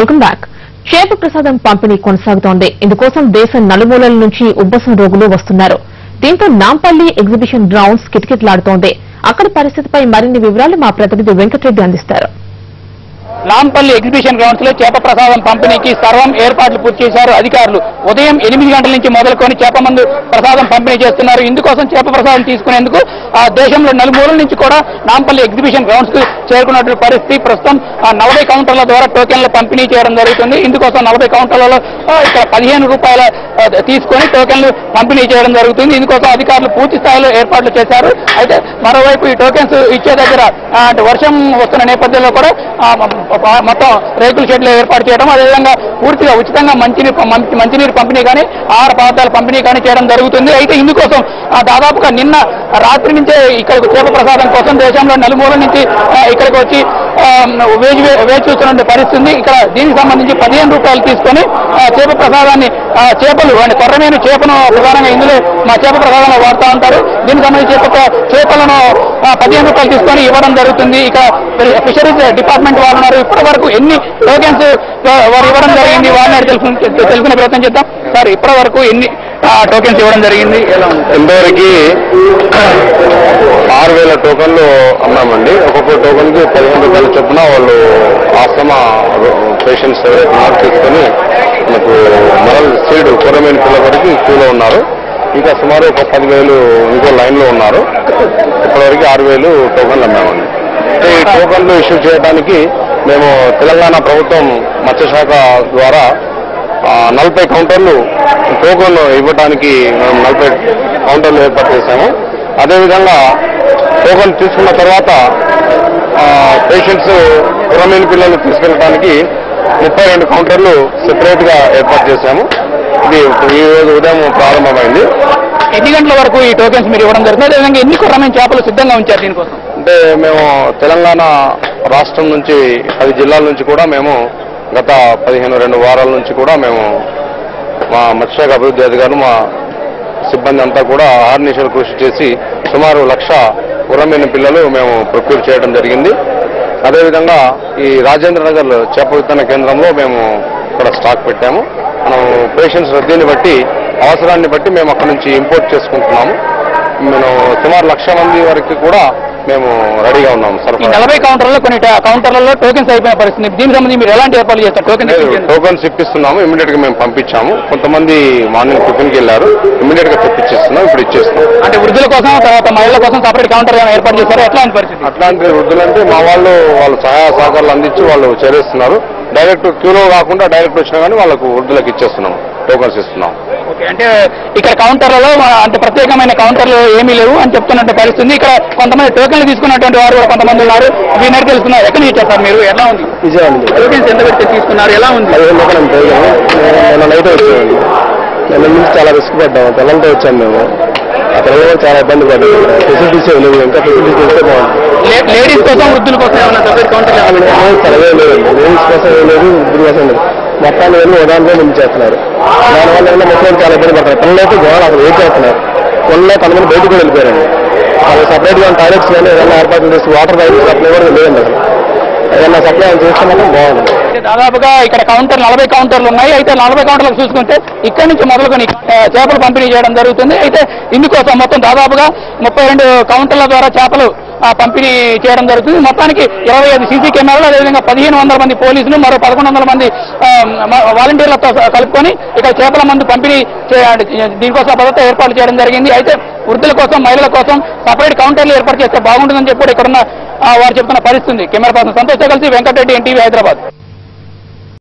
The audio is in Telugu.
Welcome back. చేప ప్రసాదం పంపిణీ కొనసాగుతోంది. ఇందుకోసం దేశం నలుమూలల నుంచి ఉబ్బసం రోగులు వస్తున్నారు. దీంతో నాంపల్లి ఎగ్జిబిషన్ గ్రౌండ్స్ కిటకిటలాడుతోంది. అక్కడి పరిస్థితిపై మరిన్ని వివరాలు మా ప్రతినిధి వెంకటరెడ్డి అందిస్తారు. నాంపల్లి ఎగ్జిబిషన్ గ్రౌండ్స్ లో చేప ప్రసాదం పంపిణీకి సర్వం ఏర్పాట్లు పూర్తి చేశారు అధికారులు. ఉదయం 8 గంటల నుంచి మొదలుకొని చేప మందు ప్రసాదం పంపిణీ చేస్తున్నారు. ఇందుకోసం చేప ప్రసాదం తీసుకునేందుకు దేశంలో నలుమూలల నుంచి కూడా నాంపల్లి ఎగ్జిబిషన్ గ్రౌండ్స్ కు చేరుకున్నటువంటి పరిస్థితి. ప్రస్తుతం 40 కౌంటర్ల ద్వారా టోకెన్లు పంపిణీ చేయడం జరుగుతుంది. ఇందుకోసం 40 కౌంటర్లలో ఇక్కడ 15 రూపాయల తీసుకొని టోకెన్లు పంపిణీ చేయడం జరుగుతుంది. ఇందుకోసం అధికారులు పూర్తి స్థాయిలో ఏర్పాట్లు చేశారు. అయితే మరోవైపు ఈ టోకెన్స్ ఇచ్చే దగ్గర వర్షం వస్తున్న నేపథ్యంలో కూడా మొత్తం రేకుల షెడ్లు ఏర్పాటు చేయడం, అదేవిధంగా పూర్తిగా ఉచితంగా మంచినీరు పంపిణీ కానీ ఆహార పదార్థాల పంపిణీ కానీ చేయడం జరుగుతుంది. అయితే ఇందుకోసం దాదాపుగా నిన్న రాత్రి నుంచే ఇక్కడికి చేప ప్రసాదం కోసం దేశంలో నలుమూల నుంచి ఇక్కడికి వచ్చి వేచి చూస్తున్న పరిస్థితి. ఇక్కడ దీనికి సంబంధించి 15 రూపాయలు తీసుకొని చేప ప్రసాదాన్ని చేపలు కొర్రమీను చేపను ప్రధానంగా ఇందులో మా చేప ప్రసాదంలో వాడుతూ ఉంటారు. దీనికి సంబంధించి చేపలను 15 రూపాయలు తీసుకొని ఇవ్వడం జరుగుతుంది. ఇక ఫిషరీస్ డిపార్ట్మెంట్ వాళ్ళు ఉన్నారు. ఇప్పటి వరకు ఎన్ని టోకెన్స్ వారు ఇవ్వడం జరిగింది వాళ్ళని తెలుసుకునే ప్రయత్నం చేద్దాం. సార్, ఇప్పటి వరకు ఎన్ని టోకెన్స్ ఇవ్వడం జరిగింది? ఇంతవరకు 6000 టోకన్లు అన్నామండి. ఒక్కొక్క టోకన్ కి 15 రూపాయలు చొప్పున వాళ్ళు ఆస్తమా పేషెంట్స్ తీసుకొని మనకు మొదలు సీడ్ కొరమైన పిల్ల వరకు క్యూలో ఉన్నారు. ఇంకా సుమారు ఒక 10,000 ఇంకో లైన్ లో ఉన్నారు. ఇప్పటివరకు 6,000 టోకన్లు అన్నామండి. ఈ టోకన్లు ఇష్యూ చేయడానికి మేము తెలంగాణ ప్రభుత్వం మత్స్యశాఖ ద్వారా 40 కౌంటర్లు టోకన్ ఇవ్వడానికి మేము 40 కౌంటర్లు ఏర్పాటు చేశాము. అదేవిధంగా టోకన్ తీసుకున్న తర్వాత పేషెంట్స్ కొరమీను పిల్లలు తీసుకెళ్ళడానికి 32 కౌంటర్లు సెపరేట్ గా ఏర్పాటు చేశాము. ఇది ఈ రోజు ఉదయం ప్రారంభమైంది. ఎన్ని గంటల వరకు ఈ టోకెన్స్ మీరు ఇవ్వడం జరుగుతుంది? అదేవిధంగా ఎన్ని కొర్రమీను చేపలు సిద్ధంగా ఉంచారు దీనికోసం? అంటే మేము తెలంగాణ రాష్ట్రం నుంచి 10 జిల్లాల నుంచి కూడా మేము గత 15-2 వారాల నుంచి కూడా మేము మా మత్స్యశాఖ అభివృద్ధి అధికారులు మా సిబ్బంది అంతా కూడా ఆర్నిషలు కృషి చేసి సుమారు 1,00,000 కొర్రమీను పిల్లలు మేము ప్రొక్యూర్ చేయడం జరిగింది. అదేవిధంగా ఈ రాజేంద్ర నగర్ చేప విత్తన కేంద్రంలో మేము ఇక్కడ స్టాక్ పెట్టాము. మనం పేషెంట్స్ రద్దీని బట్టి అవసరాన్ని బట్టి మేము అక్కడ నుంచి ఇంపోర్ట్ చేసుకుంటున్నాము. మనం సుమారు 1,00,000 మంది వరకు కూడా మేము రెడీగా ఉన్నాము. 40 కౌంటర్లలో కొన్ని కౌంటర్లలో టోకెన్స్ అయిపోయిన పరిస్థితి. దీనికి సంబంధించి మీరు ఎలాంటి ఏర్పాట్లు చేస్తారు? టోకెన్స్ ఇప్పిస్తున్నాము. ఇమీడియట్ గా మేము పంపించాము. కొంతమంది మార్నింగ్ టిఫిన్కి వెళ్ళారు. ఇమీడియట్ గా తెప్పించేస్తున్నాం. ఇప్పుడు ఇచ్చేస్తున్నాం. అంటే వృద్ధుల కోసం తర్వాత మహిళల కోసం సపరేట్ కౌంటర్ ఏర్పాటు చేస్తారు. ఎట్లాంటి పరిస్థితి? అట్లాంటి వృద్ధులంటే మా వాళ్ళు సహాయ సహకారాలు అందించి వాళ్ళు చేరేస్తున్నారు. డైరెక్ట్ క్యూలో కాకుండా డైరెక్ట్ వచ్చినా కానీ వాళ్ళకు వృద్ధులకు ఇచ్చేస్తున్నాం, టోకన్స్ ఇస్తున్నాం. ఓకే, అంటే ఇక్కడ కౌంటర్లలో అంటే ప్రత్యేకమైన కౌంటర్లు ఏమీ లేవు అని చెప్తున్నట్టు పరిస్థితి. ఇక్కడ కొంతమంది టోకెన్లు తీసుకున్నటువంటి వారు కూడా కొంతమంది ఉన్నారు. వీళ్ళకి తెలుస్తున్నారు. ఎక్కడి నుంచి వచ్చారు మీరు? ఎలా ఉంది? టోకెన్స్ ఎంత పెట్టి తీసుకున్నారు? ఎలా ఉంది? నైట్ వచ్చామండి. నెల నుంచి చాలా రిస్క్ పడ్డాము. తెలంగాణ వచ్చాము మేము. ఆ తెలంగాణ చాలా ఇబ్బంది పడ్డాము. ఫెసిలిటీస్ లేవు. ఇంకా ఫెసిలిటీస్ ఇస్తే బాగుంటుంది. లేడీస్ కోసం వృద్ధుల కోసం ఏమైనా సపరేట్ కౌంటర్ సర్వే లేదండి. లేడీస్ కోసం లేదు, వృద్ధుల కోసం లేదు. మొత్తాన్ని వెళ్ళి ఉదాహరణలో నిలిచేస్తున్నారు. దానివల్ల ఏమైనా మొత్తం చాలా ఇబ్బంది పడతారు. పిల్లలైతే గోడలు అసలు ఏం చేస్తున్నారు. కొన్ని కొంతమంది బయటకు కూడా వెళ్ళిపోయారండి. వాళ్ళు సపరేట్ గా టాయిలెట్స్ కానీ ఏదైనా ఏర్పాట్లు చేసి వాటర్ పైప్ సప్లై కూడా లేదండి. అసలు ఏదైనా సప్లై చేస్తే మాత్రం బాగుంటుంది. దాదాపుగా ఇక్కడ 40 కౌంటర్లు ఉన్నాయి. అయితే 40 కౌంటర్లకు చూసుకుంటే ఇక్కడ నుంచి మొదలుకొని చేపలు పంపిణీ చేయడం జరుగుతుంది. అయితే ఇందుకోసం మొత్తం దాదాపుగా 32 కౌంటర్ల ద్వారా చేపలు పంపిణీ చేయడం జరుగుతుంది. మొత్తానికి 25 సీసీ కెమెరాలు, అదేవిధంగా 1500 మంది పోలీసులు, మరో 1100 మంది వాలంటీర్లతో కలుపుకొని ఇక్కడ చేపల మందు పంపిణీ దీనికోసం భద్రత ఏర్పాటు చేయడం జరిగింది. అయితే వృద్ధుల కోసం, మహిళల కోసం సపరేట్ కౌంటర్లు ఏర్పాటు చేస్తే బాగుంటుందని చెప్పి ఇక్కడున్న వారు చెప్తున్న పరిస్థితి. కెమెరా పర్సన్ సంతోష్ కలిసి వెంకటరెడ్డి, ఎన్టీవీ, హైదరాబాద్.